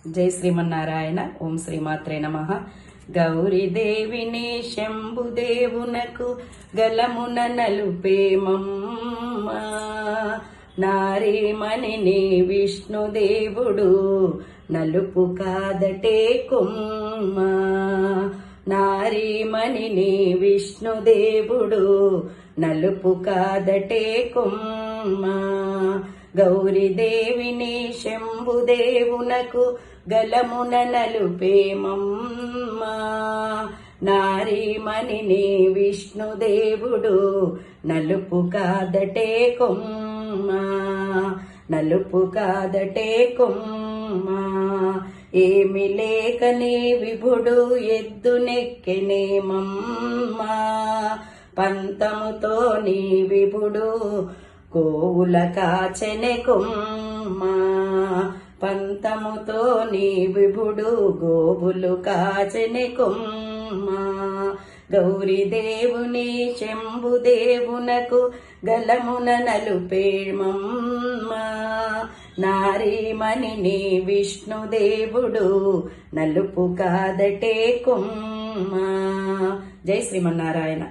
జై శ్రీమన్నారాయణ. ఓం శ్రీమాత్రే నమః. గౌరీదేవిని శంభుదేవునకు గలమున నలుపేమమ్మ, నారీమణిని విష్ణుదేవుడు నలుపు కాదటే కొమ్మ. నారీమణిని విష్ణుదేవుడు నలుపు కాదటే కొమ్మ. గౌరీదేవిని శంభుదేవునకు గలమున నలుపేమమ్మ, నారీమణిని విష్ణుదేవుడు నలుపు కాదటే కొమ్మ. నలుపు కాదటే కొమ్మ. ఏమి లేకని విభుడు ఎద్దునెక్కెనేమమ్మ, పంతముతో నీ విభుడు గోవుల కాచెనె కొమ్మ. పంతముతో నీ విభుడు గోవులు కాచెనె కొమ్మ. గౌరీదేవుని శంభుదేవునకు గలమున నలుపేమమ్మ, నారీమణిని విష్ణుదేవుడు నలుపు కాదటే కొమ్మ. జై శ్రీమన్నారాయణ.